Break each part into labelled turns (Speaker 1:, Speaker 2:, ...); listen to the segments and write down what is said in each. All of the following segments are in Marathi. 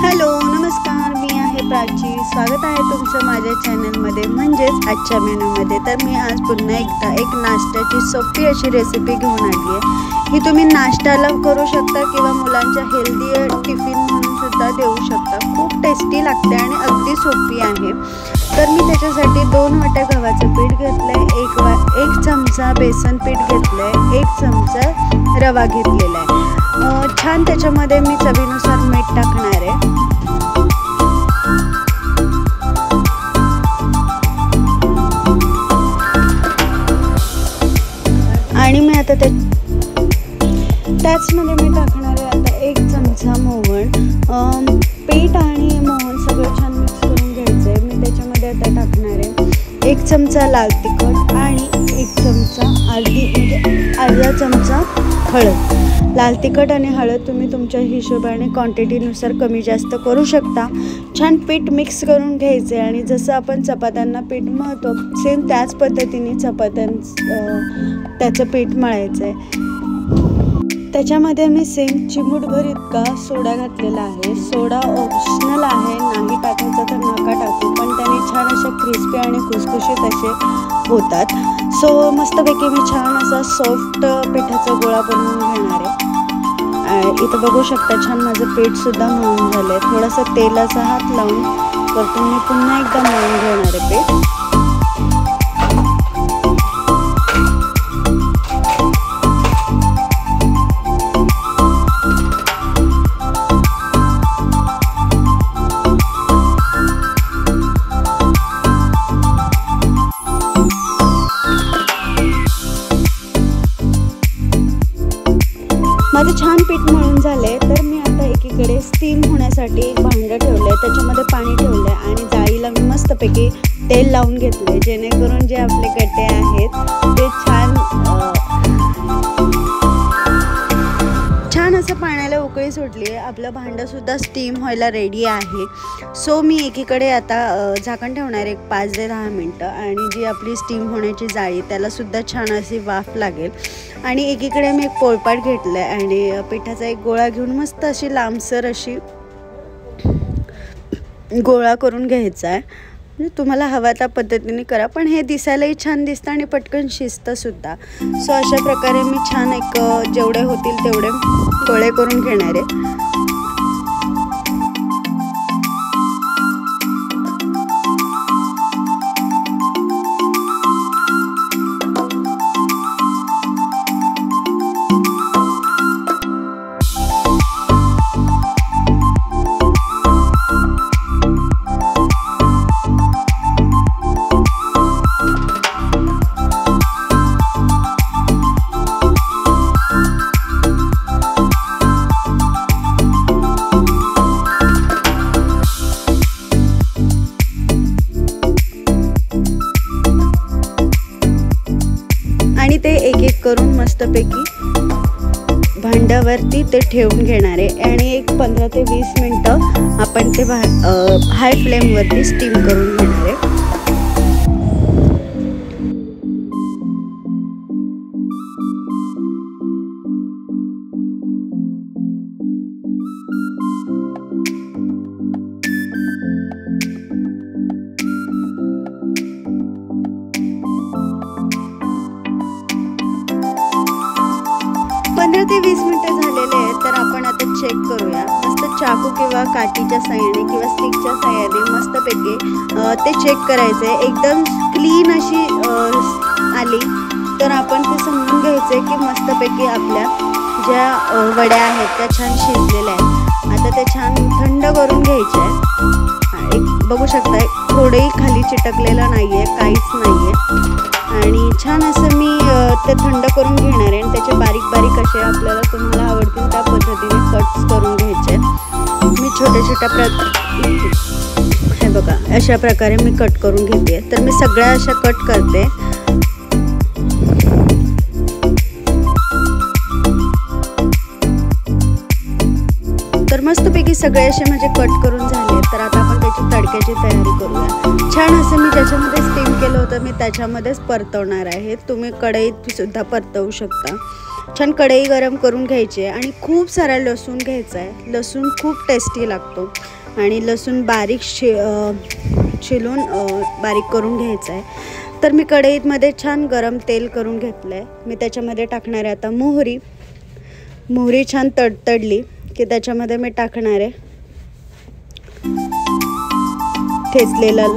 Speaker 1: हॅलो नमस्कार, मी आहे प्राची। स्वागत आहे तुमचं माझ्या चॅनलमध्ये म्हणजेच आजच्या मेनूमध्ये। तर मी आज पुन्हा एकदा एक नाश्त्याची सोपी अशी रेसिपी घेऊन आली आहे। ही तुम्ही नाश्त्याला करू शकता किंवा मुलांच्या हेल्दी टिफिन म्हणून सुद्धा देऊ शकता। खूप टेस्टी लागते आणि अगदी सोपी आहे। तर मी त्याच्यासाठी 2 वाट्या गव्हाचं पीठ घेतलंय, एक चमचा बेसन पीठ घेतलंय, 1 चमचा रवा घेतलेला आहे। छान त्याच्यामध्ये मी चवीनुसार मीठ टाकणार आहे। आणि मी आता त्याचमध्ये मी टाकणार आहे आता 1 चमचा मोहन। पीठ आणि मोहन सगळं छान मिक्स करून घ्यायचं आहे। मी त्याच्यामध्ये आता टाकणार आहे 1 चमचा लाल तिखट आणि 1 चमचा अर्धा चमचा हळद। लाल तिखट आणि हळद तुम्ही तुमच्या हिशोबाने क्वांटिटीनुसार कमी जास्त करू शकता। छान पीठ मिक्स करून घ्यायचे आणि जसं आपण चपात्यांना पीठ मळतो सेम त्याच पद्धतीने त्याचं पीठ मळायचं आहे। त्याच्यामध्ये मी सेम चिमूटभर इतका सोडा घातलेला आहे। सोडा ऑप्शनल आहे, नाही टाकायचा तर नका टाकू, पण त्याने छान अशा क्रिस्पी आणि खुसखुशीत असे होतात। सो मस्तपैकी मी छान असा सॉफ्ट पिठाचा गोळा बनवून घेणार आहे। इथं बघू शकता छान माझं पीठसुद्धा मळून झालं आहे। थोडासा तेलाचा हात लावून वरतून मी पुन्हा एकदा मळून घेणार आहे पीठ। माझं छान पीठ मळून झालंय। तर मी आता एकीकडे स्टीम होण्यासाठी एक भांडं ठेवलंय, त्याच्यामध्ये पाणी ठेवलंय आणि जाळीला मी मस्तपैकी तेल लावून घेतलंय, जेणेकरून जे आपले गड्डे आहेत ते छान असं पाण्याला उकळी सुटली आहे। आपलं भांडं सुद्धा स्टीम व्हायला रेडी आहे। सो मी एकीकडे आता झाकण ठेवणार एक 5 ते 10 मिनटं आणि जी आपली स्टीम होण्याची जाळी त्याला सुद्धा छान अशी वाफ लागेल। आणि एकीकडे मी एक पोळपाट घेतलं आहे आणि पिठाचा एक गोळा घेऊन मस्त अशी लांबसर अशी गोळा करून घ्यायचा आहे। म्हणजे तुम्हाला हवा त्या पद्धतीने करा, पण हे दिसायलाही छान दिसतं आणि पटकन शिजतं सुद्धा। सो अशा प्रकारे मी छान एक जेवढे होतील तेवढे गोळे करून घेणार आहे। आणि ते एक करून मस्तपैकी भांड्यावरती ते ठेवून घेणार आहे आणि एक 15 ते 20 मिनटं आपण ते हाय फ्लेमवरती स्टीम करून घेणार आहे। ते 20 मिनिटं झालेले आहेत। तर आपण आता चेक करूया। मस्त चाकू किंवा काठीच्या साहाय्याने किंवा स्टिकच्या साहाय्याने मस्तपैकी ते चेक करायचं आहे। एकदम क्लीन अशी आली तर आपण ते समजून घ्यायचं आहे की मस्तपैकी आपल्या ज्या वड्या आहेत त्या छान शिजलेल्या आहेत। आता ते छान थंड करून घ्यायचे आहे। एक बघू शकता थोडंही खाली चिटकलेलं नाही आहे, काहीच नाही आहे। आणि छान असं मी ते थंड करून घेणार आहे आणि त्याचे बारीक बारीक असे आपल्याला तुम्हाला आवडतील त्या पद्धतीने कट्स करून घ्यायचे। मी छोट्या हे बघा अशा प्रकारे मी कट करून घेते। तर मी सगळ्या अशा कट करते। तर मस्तपैकी सगळे असे माझे कट करून झाले। तर आता आपण त्याची तडक्याची तयारी करूया। छान असं मी ज्याच्यामध्ये स्टीम केलं होतं मी त्याच्यामध्येच परतवणार आहे। तुम्ही कढईत सुद्धा परतवू शकता। छान कढई गरम करून घ्यायची आहे आणि खूप सारा लसूण घ्यायचा आहे. लसूण खूप टेस्टी लागतो आणि लसूण बारीक चिरून बारीक करून घ्यायचं आहे. तर मी कढईमध्ये छान गरम तेल करून घेतलं आहे. मी त्याच्यामध्ये टाकणार आहे आता मोहरी छान तडतडली की त्याच्यामध्ये मी टाकणार आहे ठेचलेला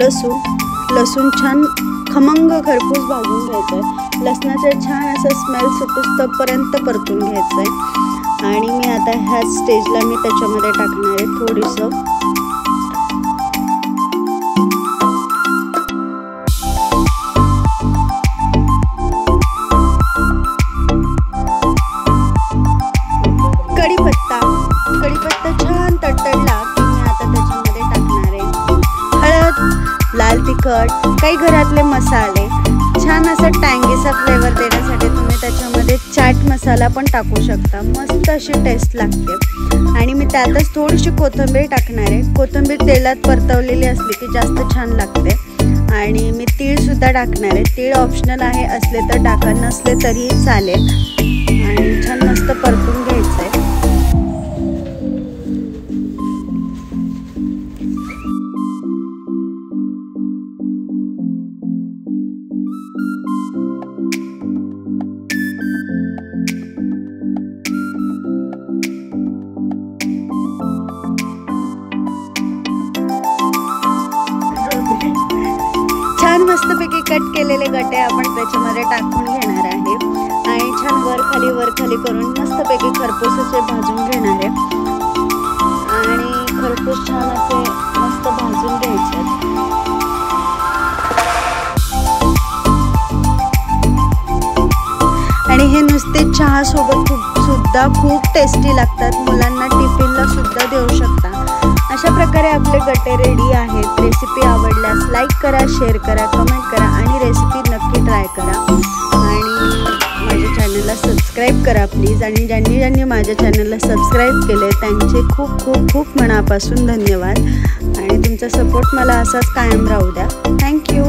Speaker 1: लसूण छान खमंग खरपूस भाजून घ्यायचं आहे. लसणाचं छान असं स्मेल सुटूस्तपर्यंत परतून घ्यायचं आहे. आणि मी आता ह्या स्टेजला मी त्याच्यामध्ये टाकणार आहे थोडीसं कढीपत्ता छान तडतडला की मी आता त्याच्यामध्ये टाकणार आहे हळद, लाल तिखट, काही घरातले मसाले. छान असं टँगीचा फ्लेवर देण्यासाठी तुम्ही त्याच्यामध्ये चाट मसाला पण टाकू शकता. मस्त अशी टेस्ट लागते. आणि मी त्यातच थोडीशी कोथिंबीर टाकणार आहे. कोथिंबीर तेलात परतवलेली असली की जास्त छान लागते. आणि मी तीळसुद्धा टाकणार आहे. तीळ ऑप्शनल आहे, असले तर टाका, नसले तरीही चालेल. आणि छान मस्त परतून घ्यायचं आहे. छान मस्तपैकी कट केलेले गटे आपण त्याच्यामध्ये टाकून घेणार आहे आणि छान वर खाली करून मस्तपैकी खरपूस असे भाजून घेणार आहे. आणि खरपूस छान असे मस्त भाजून घ्यायचे. आणि हे नुसते चहा सोबत सुद्धा खूप टेस्टी लागतात. मुलांना टिफिनला सुद्धा देऊ शकता. अशा प्रकारे आपले गटे रेडी आहेत. रेसिपी आवडल्यास लाईक करा, शेअर करा, कमेंट करा आणि रेसिपी नक्की ट्राय करा. आणि माझ्या चॅनलला सबस्क्राईब करा प्लीज. आणि ज्यांनी माझ्या चॅनलला सबस्क्राईब केले त्यांचे खूप खूप खूप मनापासून धन्यवाद. आणि तुमचा सपोर्ट मला असाच कायम राहू द्या. थँक्यू.